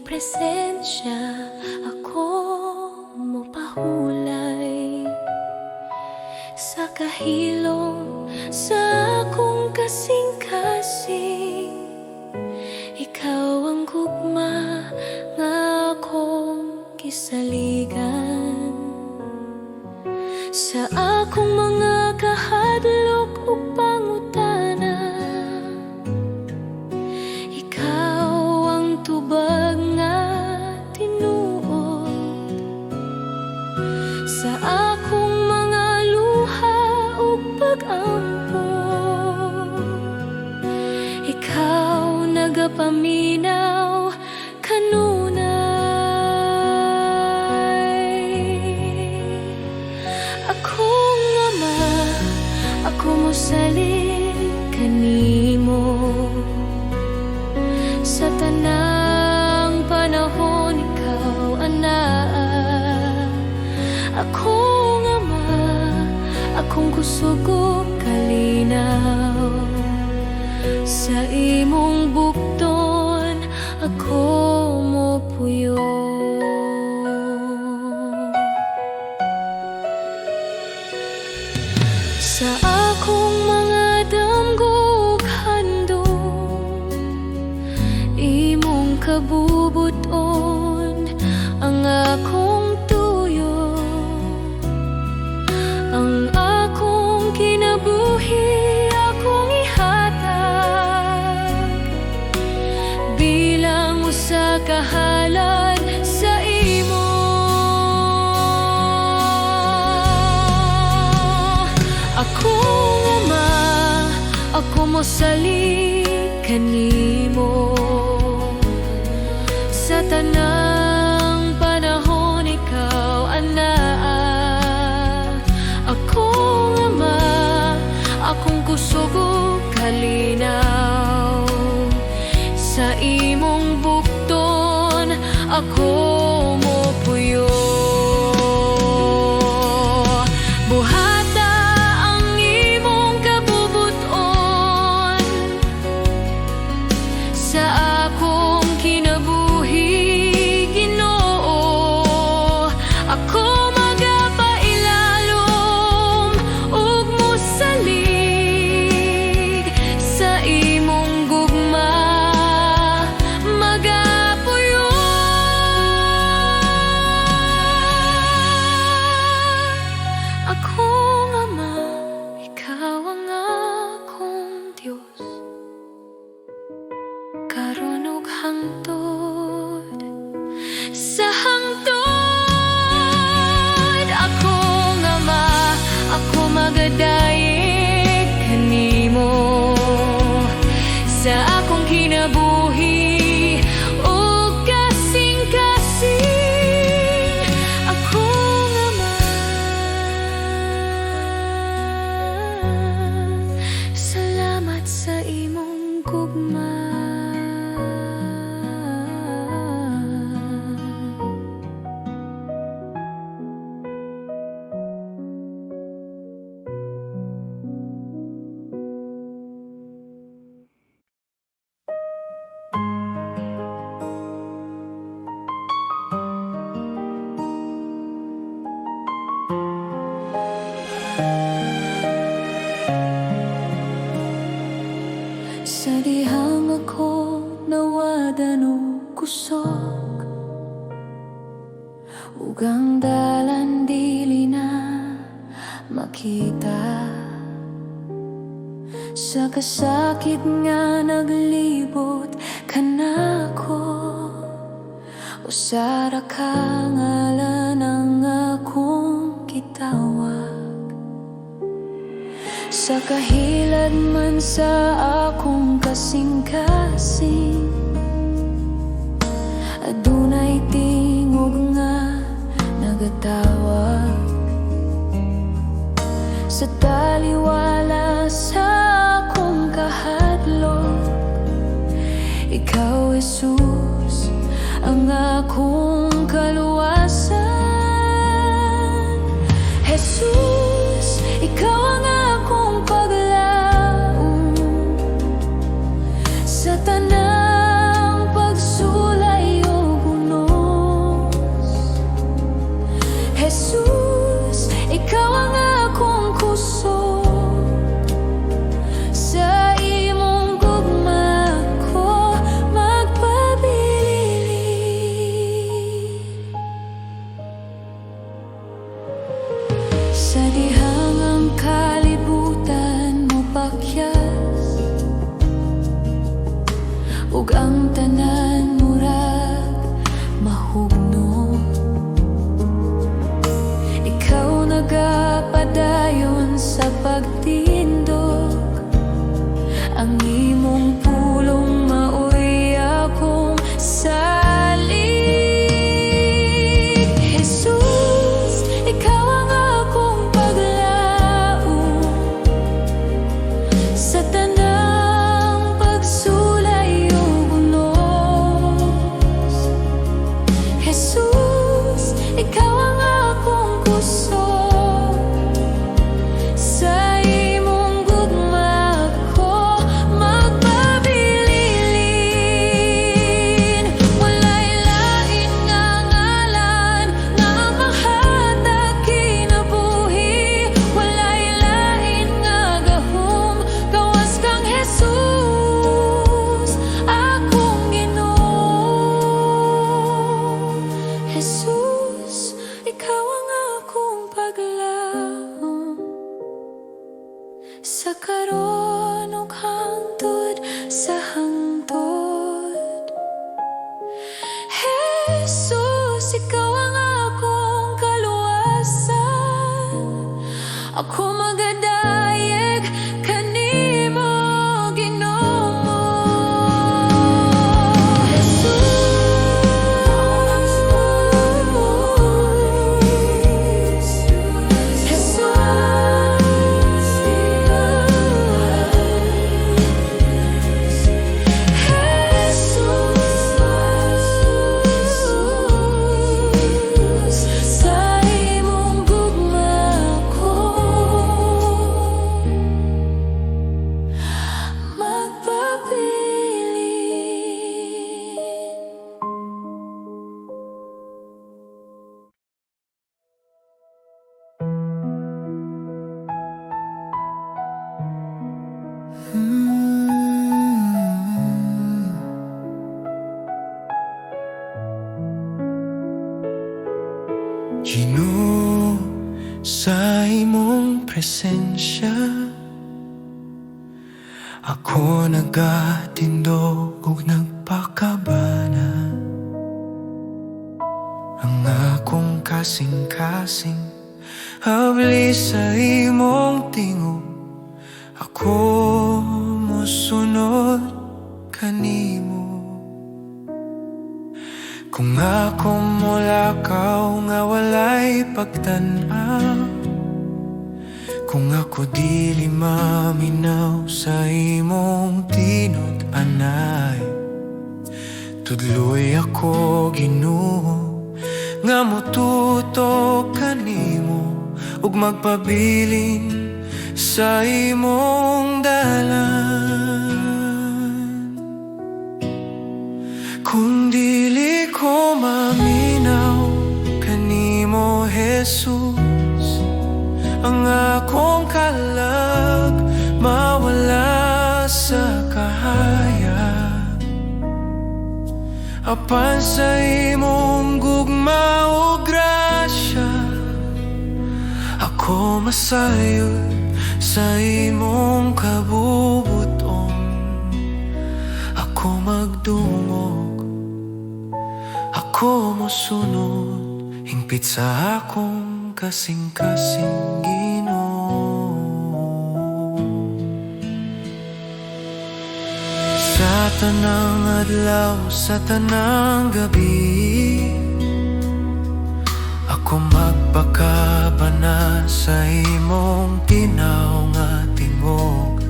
presensya ako mopahulay sa kahilom sa akong kasing-kasing. Ikaw ang gugma nga akong kisaligan sa akong mga kahadlok ug pangutana. Ikaw ang tubag nga tinuod sa akong mga luha ug pag-ampo. Ikaw nagapaminaw kanunay. Akong ama, ako mosalig kanimo sa tanang panahon. Ikaw anaa. Akong ama, akong kusog ug kalinaw sa imong bukton ako mopuyo. Sa akong mga damgo ug handom, imong kabubuton ang akong tuyo. Ang akong kinabuhi akong ihatag bilang usa ka halad sa imo. Akong ama, ako mosalig kanimo sa tanang panahon. Ikaw anaa. Akong ama, akong kusog ug kalinaw sa imong bukton ako mopuyo. Buhata ang imong kabubuton sa akong kinabuhi, Ginoo. Ako magapailalom ug mosalig sa imong gugma, magapuyo. Akong ama, ikaw ang akong Diyos, karon ug hangtod sa hangtod. Akong ama, ako magadayeg kanimo sa akong kinabuhi ug kasing-kasing. Akong ama, salamat sa imong gugma. Sa dihang ako nawadan og kusog, ug ang dalan dili na makita. Sa kasakit nga naglibot kanako, usara ka ngalan ang akong gitawag. Sa kahilad man sa akong kasing-kasing, adunay tingog nga nagatawag. Sa taliwala sa akong kahadlok, ikaw Jesus ang akong kaluwasan. Jesus, ikaw ang akong paglaom sa tanang pagsulay ug tanan murag mahugno. Ikaw nagapadayon sa pagtindog, ang imong pulong maoy akong salig. Jesus, ikaw ang akong paglaom sa tanang pagsulay ug unos. Jesus, ikaw ang akong kusog, sa imong gugma ko magpabilin. Walay lain nga ngalan nga mahatag kinabuhi, walay lain nga gahom gawas kang Jesus, akong Ginoo. Jesus, ikaw ang akong paglaom sa karon ug hangtod sa hangtod. Jesus, ikaw ang akong kaluwasan, ako magadayeg kanimo Ginoo. Sa imong gugma ko magpabilin. Ginoo, sa imong presensya ako nagatindog ug nagpakabana. Ang akong kasing-kasing habli sa imong tingog, ako mosunod kanimo. Kung ako mulakaw nga walay pagtan-aw, kung ako dili maminaw sa imong tinud-anay, tudloy ako Ginoo nga motuto kanimo ug magpabilin sa imong dalan. Kung dili ko maminaw kanimo Jesus, ang akong kalag mawala sa kahayag. Apan sa imong gugma o grasya, ako masayod sa imong kabubuton. Ako magdungog, ako mosunod, hingpit sa akong kasing-kasing Ginoo. Sa tanang adlaw, sa tanang gabi, ako magpakabana sa imong tinaw nga tingog.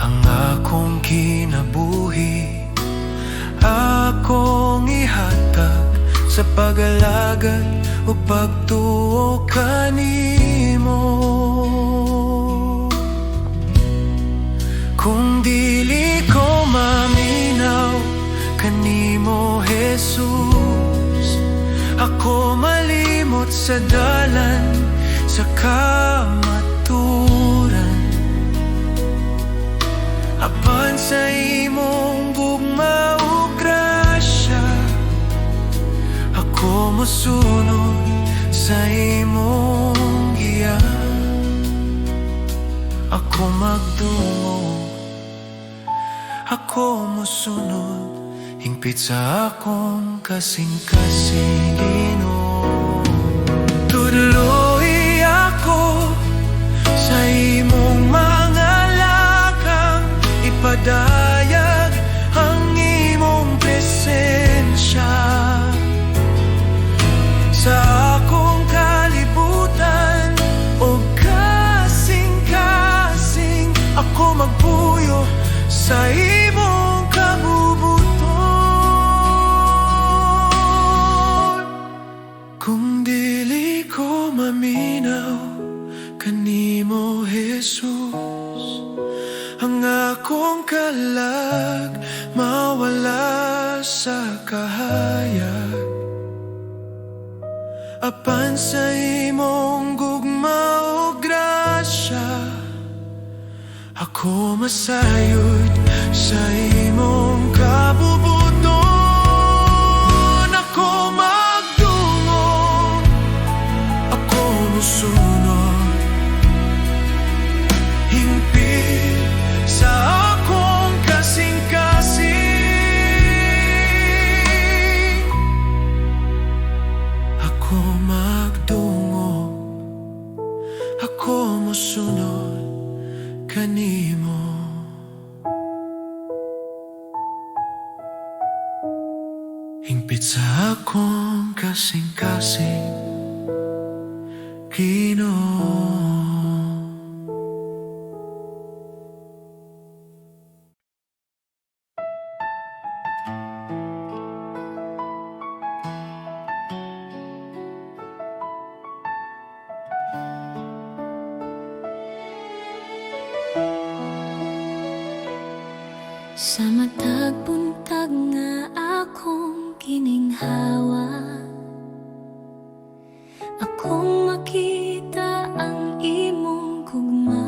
Ang akong kinabuhi akong ihatag sa pag-alagad o pagtuo kanimo. Kung dili ko maminaw kanimo Jesus, ako malimot sa dalan sa kamaturan. Apan sa imong gugma o grasya, ako mosunod sa imong giya. Ako magdungog, ako mosunod, hingpit sa akong kasing-kasing Ginoo. Tuloy ako sa imong mga lakang, ipadayag ang imong presensya sa akong kalibutan. O kasing-kasing ako magpuyo sa imong kabubuton. Kung dili ko maminaw kanimo, Jesus, ang akong kalag mawala sa kahayag. Apan sa imong gugma o grasya, ako masayod sa imong kabubuton. Ako magdungog, ako musunod, hingpit sa akong kasing-kasing. Ako magdungog, ako musunod kanimo. Hingpit sa akong kasing-kasing Ginoo. Sa matag buntag nga akong gininghawa, akong makita ang imong gugma.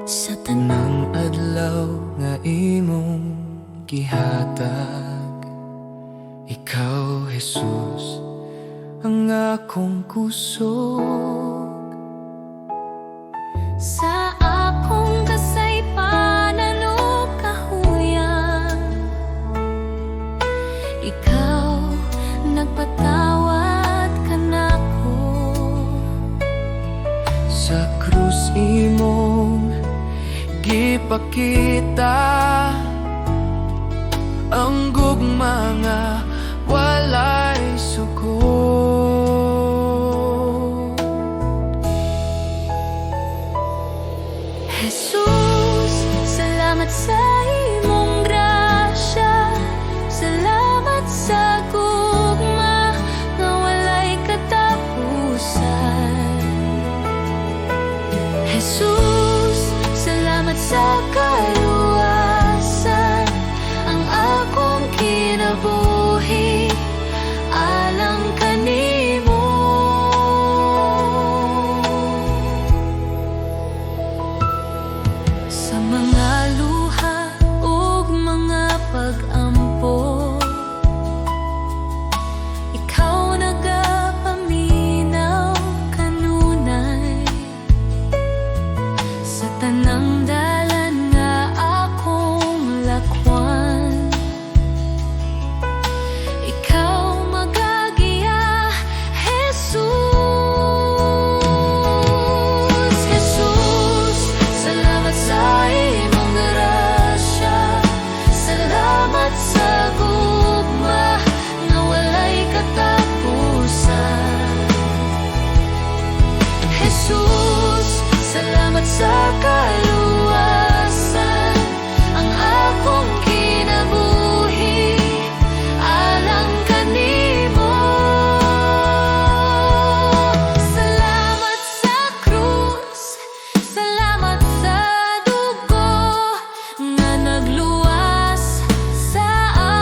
Sa Tanang adlaw nga imong gihatag, ikaw, Jesus, ang akong kusog. sa akong kasaypanan o kahuyang, ikaw nagpatawad ka nako. Sa krus imong gipakita ang gugma nga walay suko. Jesus, salamat sa imong grasya, salamat sa gugma nga walay katapusan. Jesus, salamat sa kaluwasan, ang akong kinabuhi alang kanimo. Sa mga luha ug mga pag-ampo, ikaw nagapaminaw kanunay. Sa tanang dalan nga akong lakwan, ikaw magagiya, Jesus. Jesus, salamat sa imong grasya, salamat sa gugma nga walay katapusan. Jesus, salamat sa kaluwasan, ang akong kinabuhi alang kanimo. Salamat sa krus, salamat sa dugo nga nagluwas sa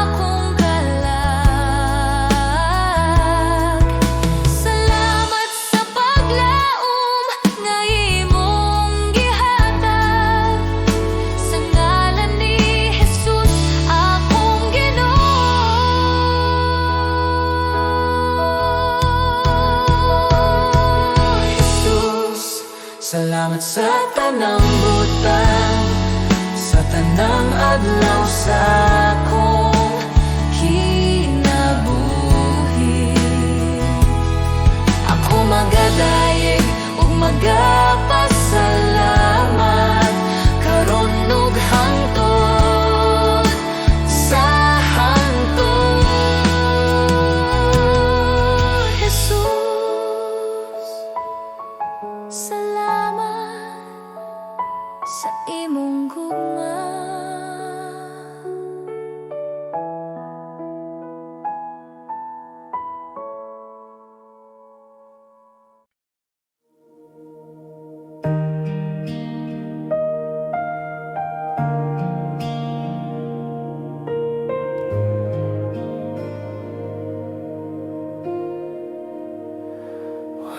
akong kalag. Salamat sa paglaom nga imong gihatag, sa ngalan ni Jesus akong Ginoo. Jesus, Salamat sa tanang butang, sa tanang adlaw sa akong kinabuhi. Ako magadayeg ug magapasalamat karon ug hangtod sa hangtod. Jesus, salamat sa imong gugma.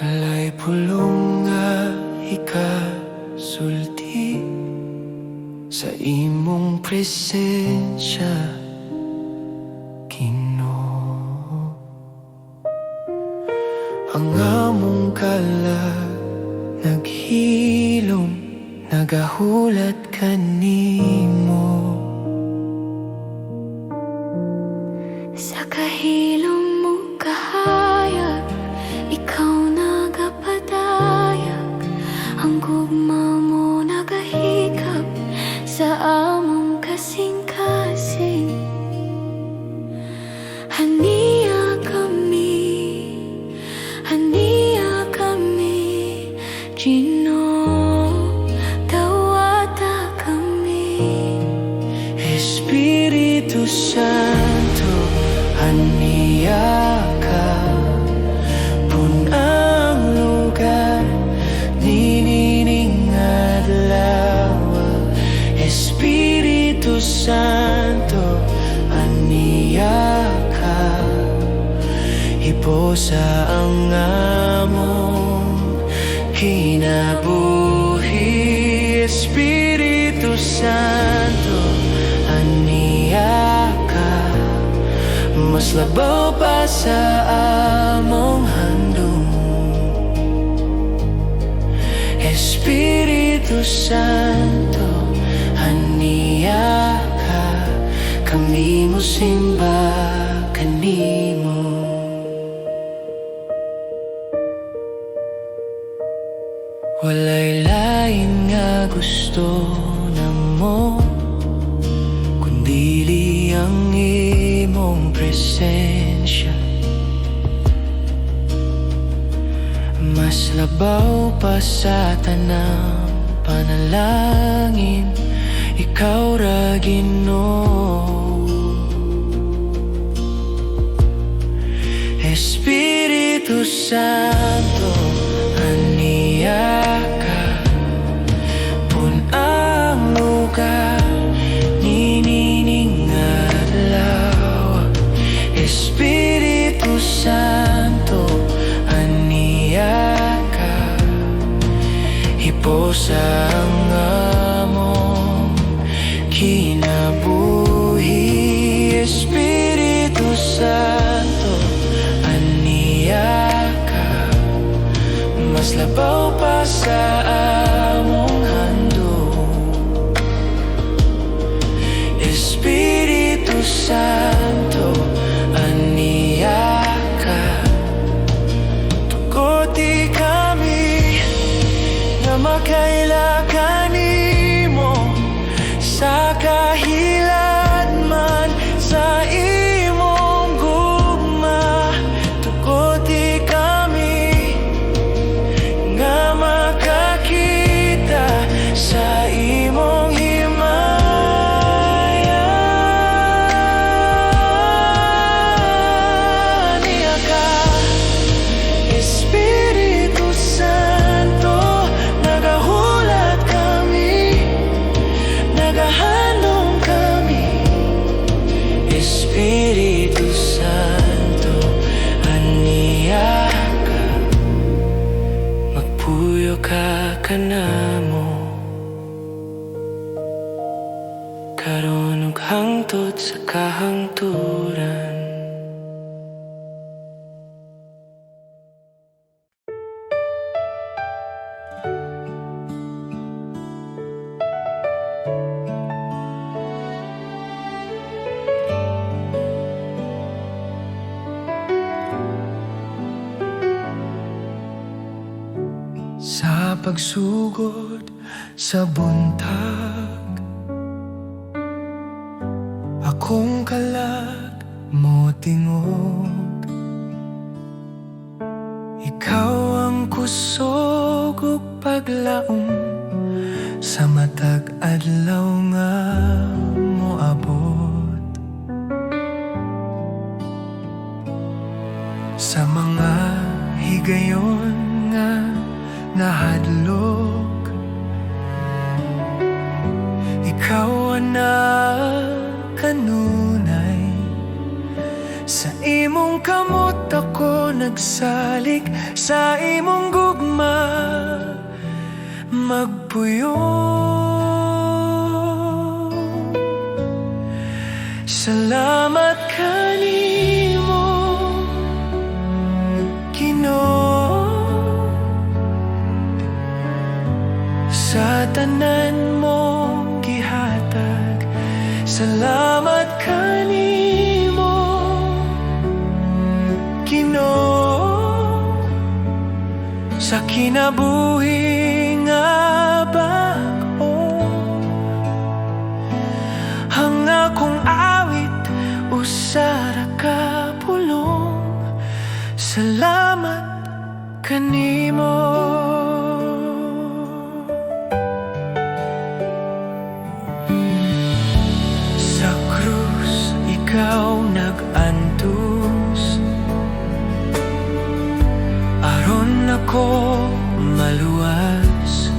Walay pulong nga ikasulti sa imong presensya, Ginoo. Ang among kalag naghilom, nagahulat kanimo. Sa kahilom mo kahayag, ikaw nagapadayag. Ang gugma mo nagahikap sa among kasing-kasing. Haniya kami, Ginoo, dawata kami. Espiritu Santo, aniya ka, punang lugar, ninining adlaw. Espiritu Santo, aniya ka, iposa ang among kinabuhi. Espiritu Santo, aniya ka, mas labaw pa sa among handom. Espiritu Santo, aniya ka, kami mo simba kanimo. Walay lain nga gusto namo, kundili ang imong presensya. Mas labaw pa sa tanang panalangin, ikaw ra Ginoo. Espiritu Santo, aniya ka, punang lugar, ninining adlaw. Espiritu Santo, aniya ka, iposa ang among kinabuhi. Espiritu Santo, aniya ka, mas labaw pa sa among handom. Espiritu Santo, aniya ka, tuguti kami na makaila kanimo sa kahilad man sa imong gugma. Tuguti kami nga makakita sa imong himaya. Niya ka, Espiritu Santo, nagahulat kami, nagahandom kami. Espiritu Santo, aniya ka, magpuyo ka kanamo, karon ug hangtod sa kahangturan. pagsugod sa buntag. Akong kalag mo tingog, ikaw ang kusog ug paglaom sa matag adlaw nga moabot. Sa mga higayon nga nahadlok, ikaw ana kanunay. Sa imong kamot ako nagsalik, sa imong gugma magpuyo. Salamat kanimo Ginoo, sa tanan mong gihatag. Salamat kanimo Ginoo, sa kinabuhi nga bag-o. Ang akong awit usara ka pulong. Salamat kanimo. Sa krus ikaw nag-antos, aron ako maluwas.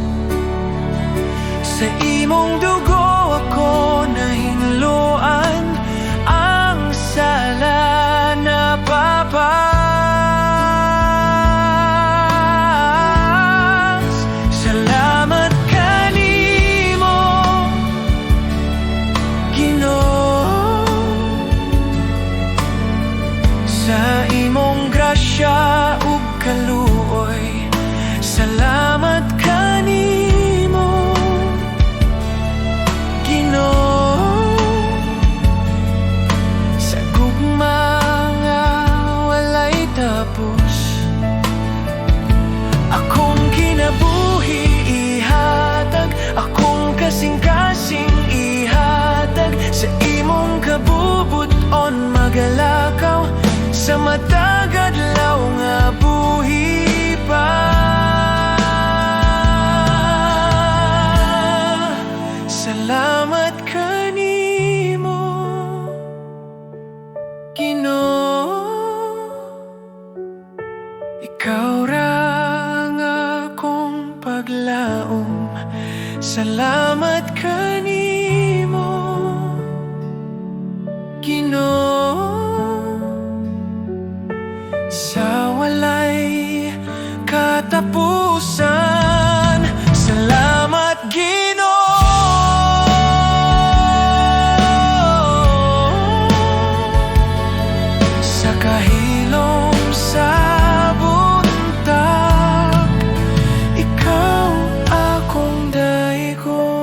Sa imong dugo ako nahinluan, ang sala na papas. Salamat kanimo Ginoo, sa imong grasya ug kaluoy. Salamat kanimo Ginoo, sa gugma nga walay tapos. Akong kinabuhi ihatag, akong kasing-kasing ihatag. Sa imong kabubuton magalakaw, sa matag adlaw nga buhi pa. Salamat kanimo Ginoo, ikaw ra ang akong paglaom. Salamat kanimo Ginoo, sa walay katapusan. Salamat Ginoo, sa kahilom sa buntag. Ikaw akong daigon.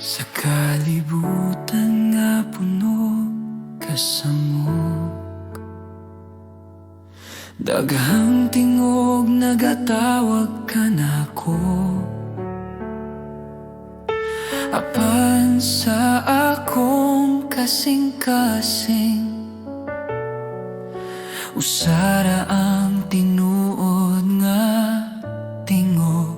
Sa kalibutan nga puno kasamok, daghang tingog nagatawag ka nako. Apan sa akong kasing-kasing, usara ang tinuod nga tingog.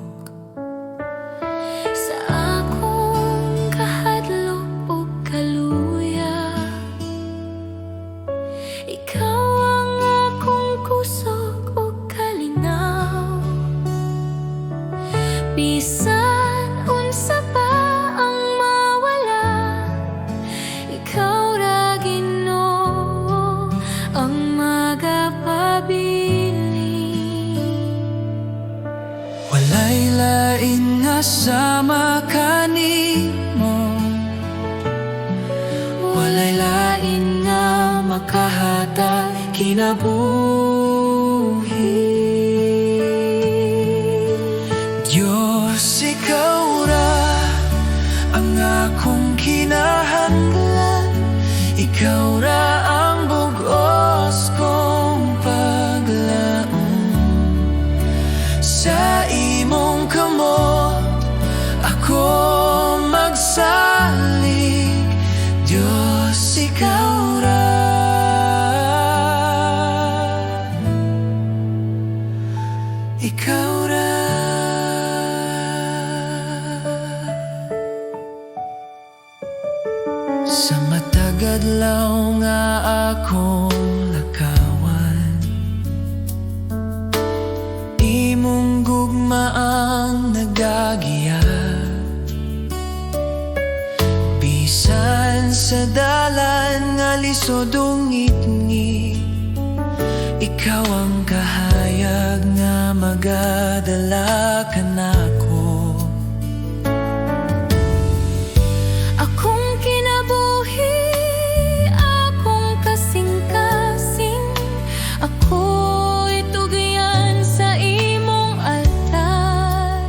Sa akong kahadlok ug kaluya, ikaw ang akong kusog ug kalinaw. Bisan unsa pa ang mawala, ikaw ra Ginoo ang magapabi. ta kinabuhi. Diyos, ikaw ra ang akong kinahanglan, ikaw ra ang bugos kong paglaom. Sa imong kamot ako magsalig, Diyos, ikaw ra. Ikaw ra. Sa matagadlaw nga akong lakawan, imong gugma ang nagagiya. Bisan sa dalan nga lisod ungit-ngit, ikaw ang kahayag nga magadala kanako. Akong kinabuhi, akong kasing-kasing, ako'y tugyan sa imong altar.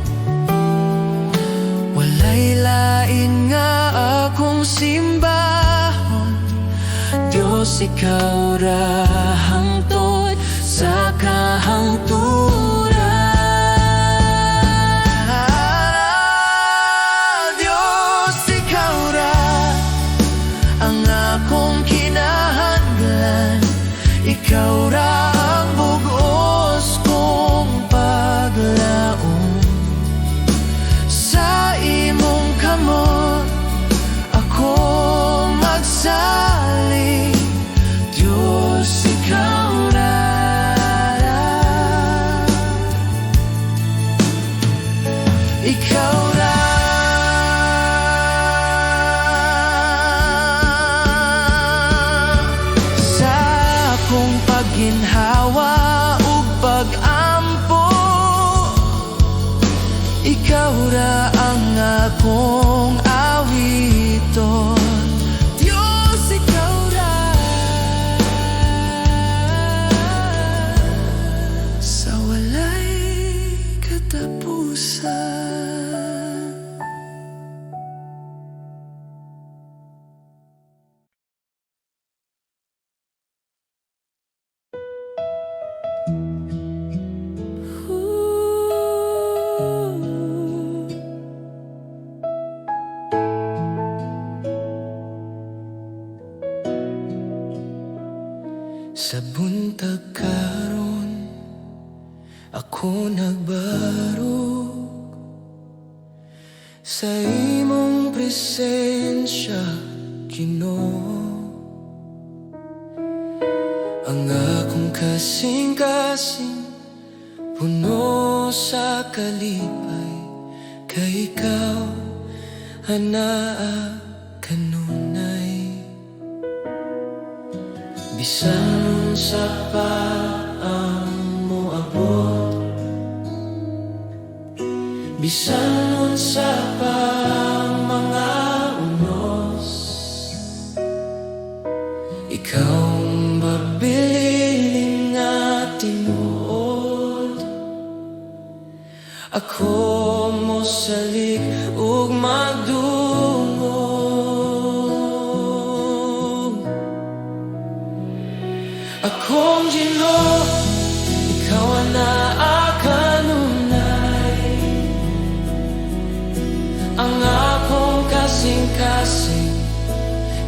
Walay lain nga akong simbahon, Diyos, ikaw ra hangtod sa kahangturan. Diyos, ikaw ra ang akong kinahanglan, ikaw ra ang bugos kong paglaom. Sa imong kamot ako magsalig, Diyos, ikaw ra. Ikaw ra. Sa akong pagginhawa ug pag-ampo, ikaw ra ang akong awiton, Diyos, ikaw ra. Sa walay katapusan. Sa buntag karon ako nagbarog sa imong presensya, Ginoo. Ang akong kasing-kasing puno sa kalipay, kay ikaw anaa kanunay. Bisan sa paang moabot, bisan sa pang mga unos, ikaw ang babiling nga tinuod. Ako mo salik ug magdungog. Akong Ginoo, ikaw ang naakanunay. Ang akong kasing-kasing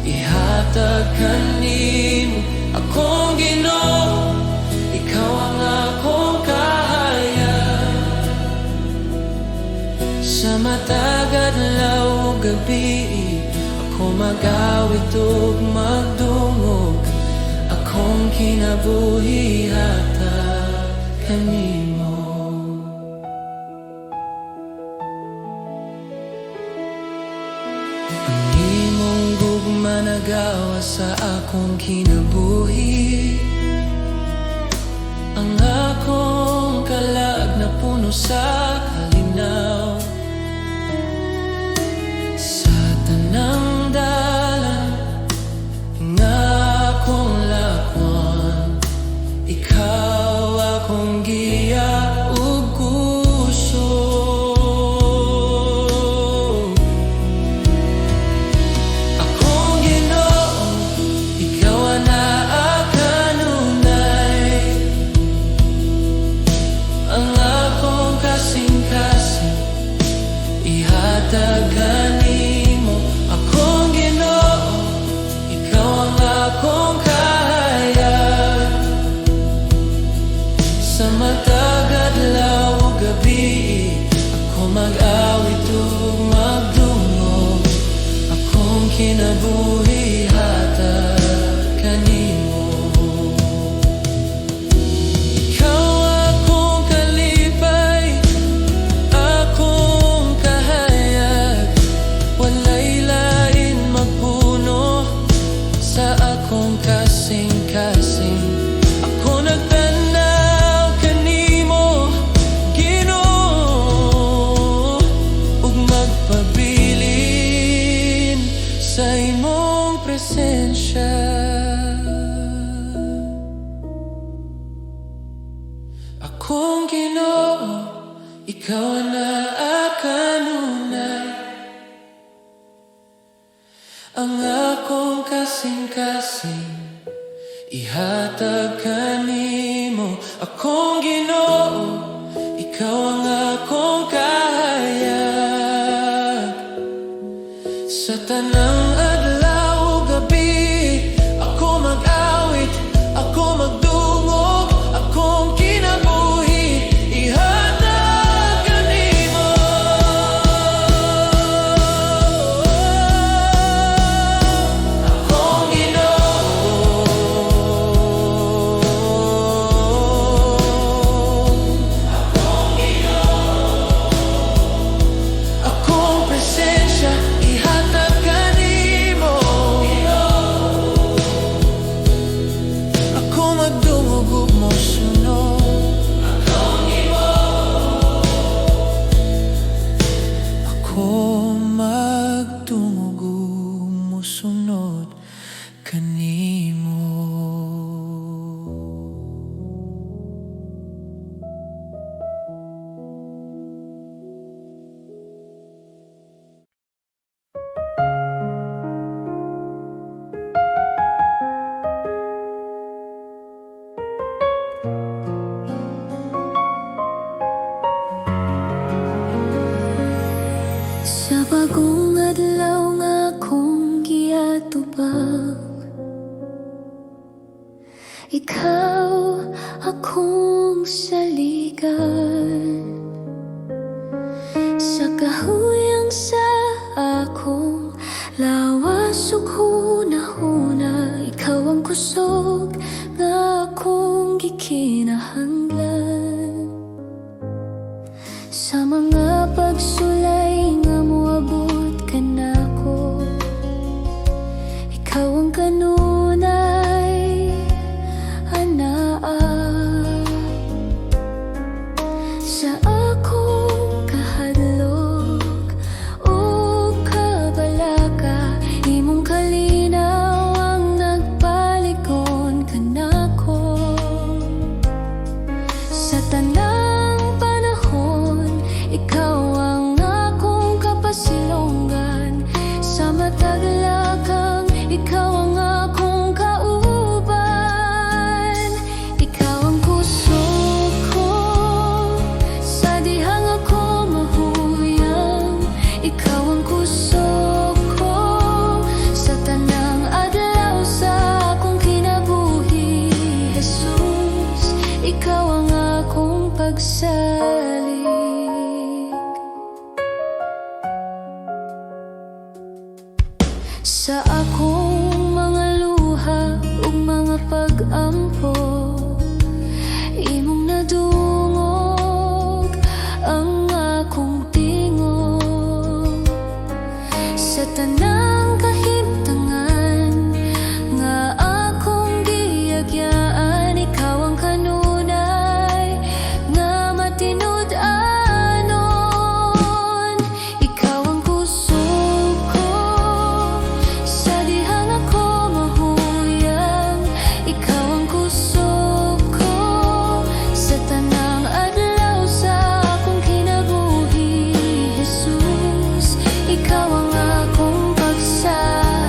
ihatag kanimo. Akong Ginoo, ikaw ang akong kahayag. Sa matagad adlaw ug gabi, ako magawit ug magdungog. Akong kinabuhi hatag kanimo. Ang imong gugma nagawa sa akong kinabuhi. Ang akong kalag na puno sa kalinaw. Sa tanang dalan nga akong lakwan, kinabuhi hatag kanimo. Ikaw akong kalipay, akong kahayag, walay lain magpuno sa akong kasing-kasing. Ako nagtanaw kanimo, Ginoo, ug magpabilin sa imong presensya. Akong Ginoo, ikaw na kanunay, ang akong kasing-kasing ihatag kanimo. Akong Ginoo, ikaw ang akong kahayag, sa tanang adlaw ug gabi. Ako mag-awit, ako magdungog, akong kinabuhi ihatag kanimo. Akong Ginoo, akong presensya ihatag kanimo. Ako magdungog ug mosunod. Ako magdungog ug mosunod kanimo. Sa bagong adlaw nga akong giatubang, ikaw akong saligan. Sa kahuyang sa akong lawas ug hunahuna, ikaw ang kusog nga akong gikinahanglan. Sa mga pagsulay nga moabot ka nako, ikaw ang kanunay, anaa. Sa akong kahadlok o kabalaka, imong kalinaw ang nagpaligon ka nako. Sa tanang panahon, ikaw ang akong kapasilongan. Sa matag lakang, ikaw ang akong kauban. Ikaw ang kusog ko sa dihang ako mahuyang. Ikaw ang kusog ko sa tanang adlaw sa akong kinabuhi. Jesus, ikaw ang akong pagsalig. Sa akong mga luha ug mga pag-ampo, imong nadungog ang akong tingog. Sa tanang kahimtangan nga akong giyagyaan, ikaw ang kanunay nga matinud-anon. Ikaw ang kusog ko sa dihang ako mahuyang. Ikaw ang kusog ko sa tanang adlaw sa akong kinabuhi. Jesus, ikaw ang akong pagsalig.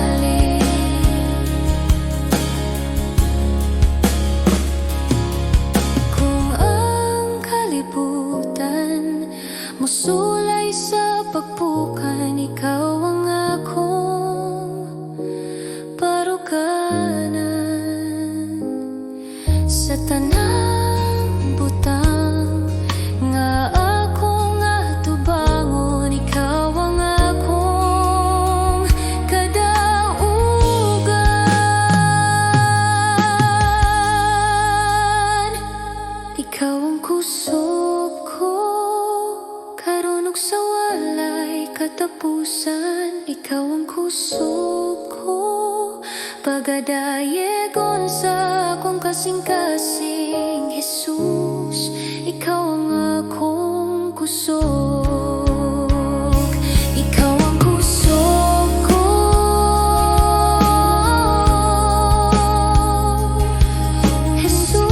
tanan, ikaw ang kusog ko. Pagadayegon sa akong kasing-kasing Jesus, ikaw ang akong kusog. Ikaw ang kusog ko. Jesus.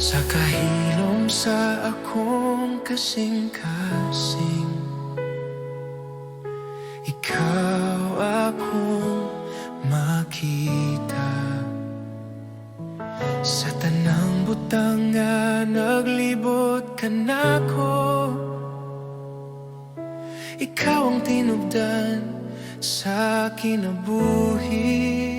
Sa kahilom sa akong kasing-kasing, ikaw akong makita. Sa tanang butang nga naglibot ka nako, ikaw ang tinubdan sa kinabuhi.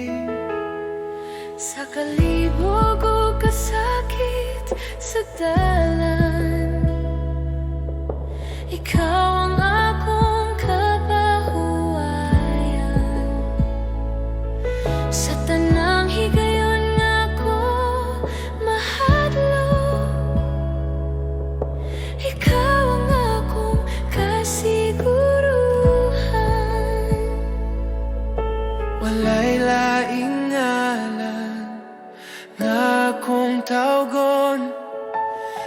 Sa kalibog o kasakit sa dalan, ikaw ang akong kapahuwayan. Sa tanang higayon nga ako mahadlok, ikaw ang akong kasiguruhan. Walay laing ngalan nga akong tawgon,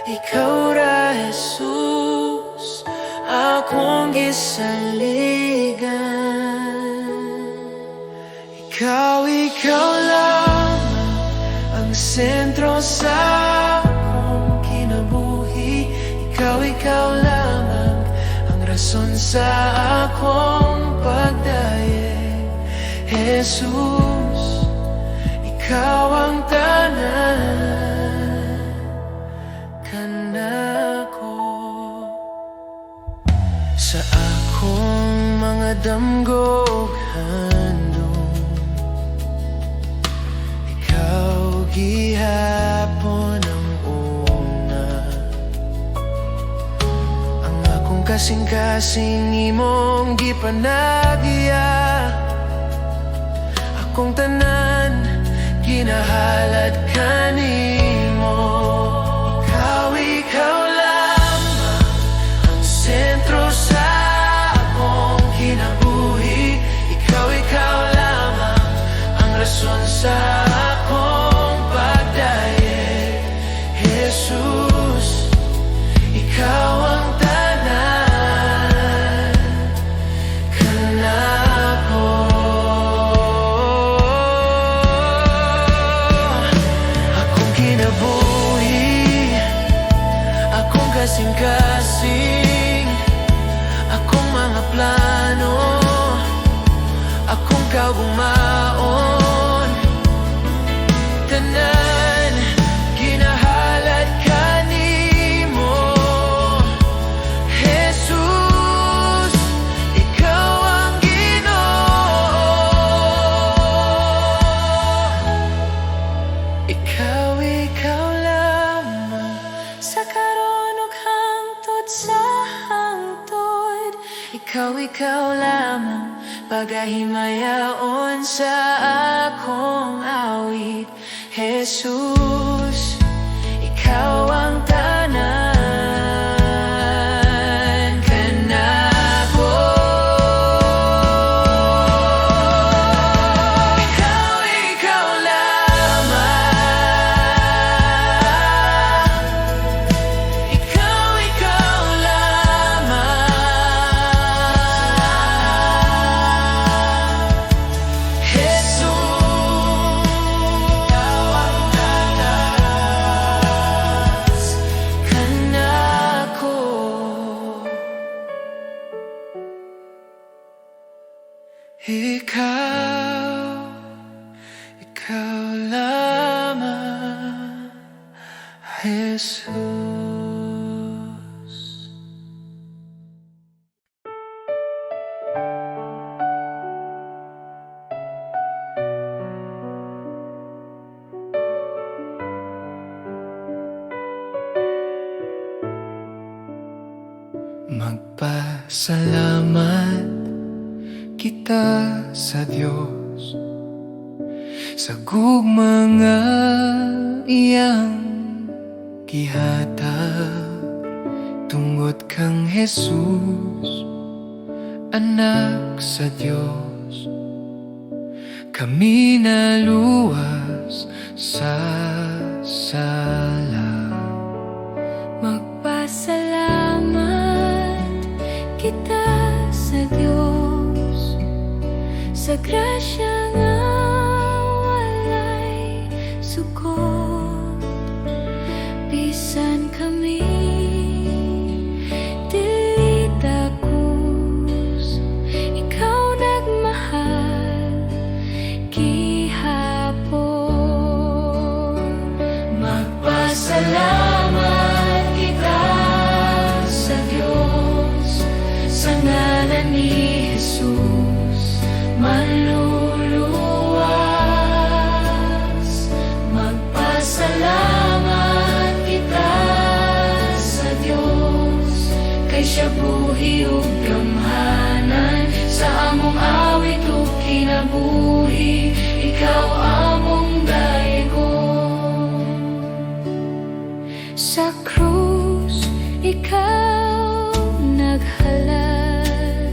ikaw ra Jesus, akong gisaligan. Ikaw lamang ang sentro sa akong kinabuhi. Ikaw lamang ang rason sa akong pagdaye. Jesus, ikaw ang tanan kanako. Sa akong mga damgog handog, ikaw gihapon ang una. Ang akong kasing-kasing imong gipanagya, akong tanan ginahalad kanimo. Ikaw lamang ang sentro sa akong kinabuhi. Ikaw lamang ang rason sa akong pagdaye. Jesus, ikaw ang tanan kanako. Kasing-kasing akong mga plano, akong kaumaon, tanan ginahalad kanimo. Jesus, ikaw ang Ginoo. Ikaw lamang Sa karon ug hangtod sa hangtod, ikaw lamang pagahimayaon sa akong awit. Jesus, ikaw ang tanan kanako. Ikaw lamang, ikaw lamang. Jesus, ikaw ang tanan Jesus. Magpasalamat kita sa Diyos sa gugmanga iyang gihatag, tungod kang Jesus, anak sa Diyos. Kami naluwas sa sala. Magpasalamat kita sa Diyos sa grasya nga walay sukot. Bisan kami dili takus, ikaw nagmahal gihapon. Magpasalamat kita sa Diyos sa ngalan ni Jesus, maluluwas. Magpasalamat kita sa Diyos kay siya buhi ug gamhanan sa among awit ug kinabuhi. Ikaw among daygon sa krus, ikaw naghalad.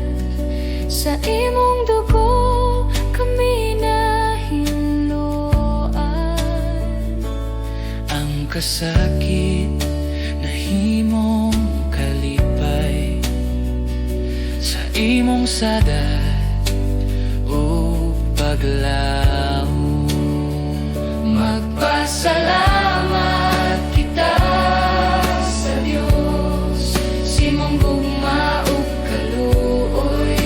Sa imong dugo kami nahinloan. Ang kasakit na himong kalipay sa imong sadat o paglaom. Magpasalamat kita sa Diyos simong gugma ug kaluoy.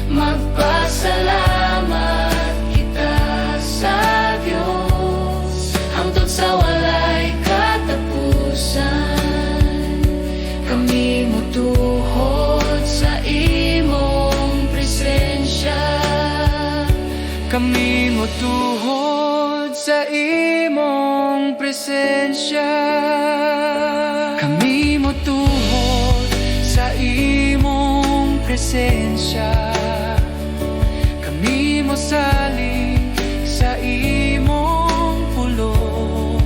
Magpasalamat kita sa Diyos hangtod sa walay katapusan. Kami motuhod sa imong presensya. Kami motuhod sa imong presensya. Kami motuhod sa imong presensya. Kami mosalig sa imong pulong.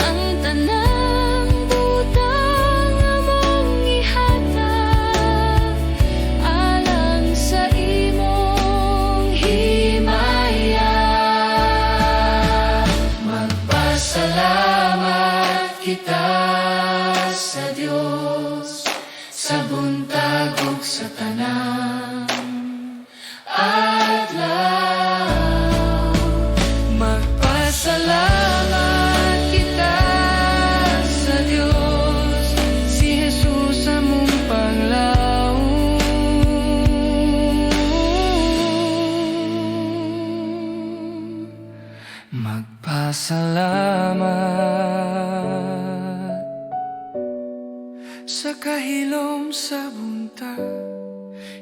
Ang tanang butang among ihatag alang sa imong himaya. Magpasalamat kita sa Diyos sa buntag ug sa tanang adlaw. Magpasalamat kita sa Diyos, si Jesus among panglaom. Magpasalamat sa kahilom sa buntag,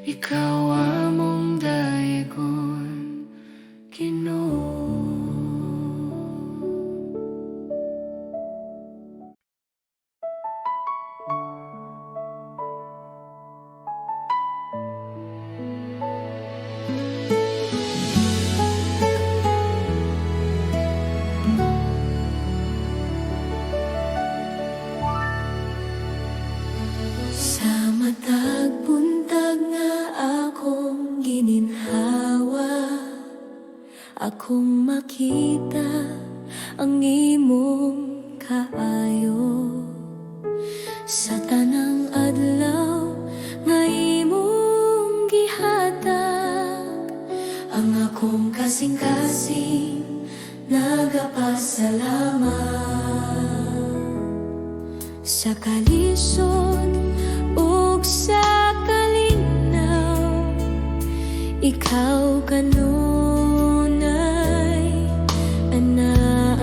ikaw among daygon, Ginoo. Sa matag buntag nga akong gininhawa, akong makita ang imong kaayo. Sa tanang adlaw nga imong gihatag, ang akong kasing-kasing nagapasalamat. Sa kalisod ug sa kalinaw, ikaw kanunay anaa.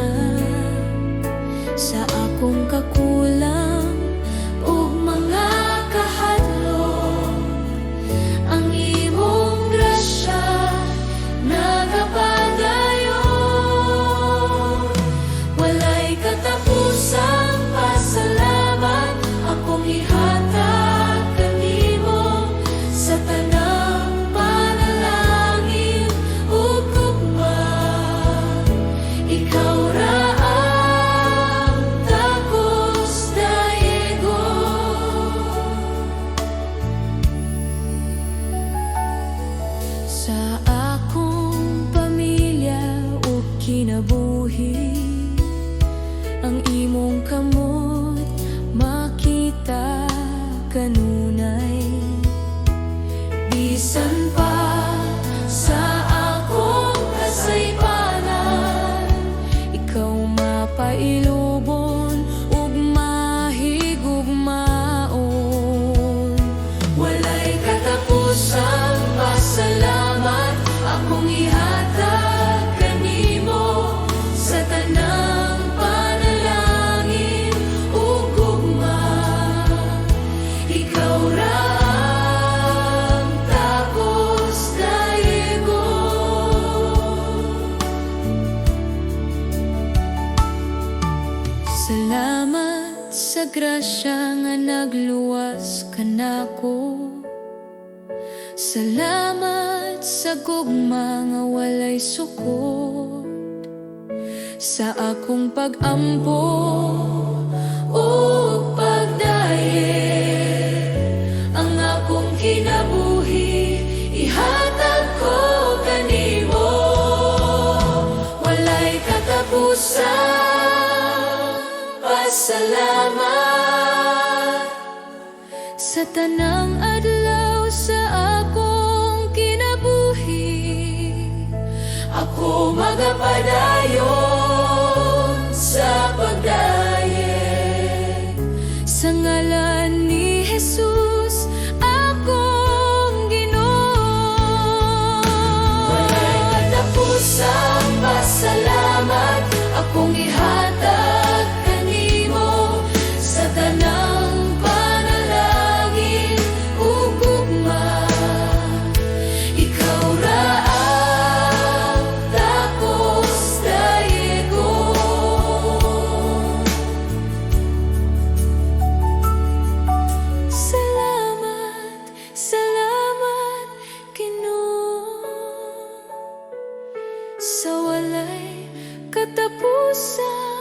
pailubon ug mahigugmaon. Walay katapusang pasalamat akong ihatag kanimo sa tanang panalangin ug gugma. Ikaw ra ang takos daigod. Salamat sa grasya nga nagluwas kanako. Salamat sa gugma nga walay sukot sa akong pag-ampo o pagdayeg. Ang akong kinabuhi ihatag ko kanimo. Walay katapusang pasalamat sa tanang adlaw sa akong kinabuhi. Ako magapadayon sa pagdayeg sa ngalan ni Jesus akong Ginoo. Walay katapusang pasalamat akong ihatag kanimo sa tanang panalangin ug gugma. Ikaw ra ang takos daigod. Salamat, salamat Ginoo sa walay katapusan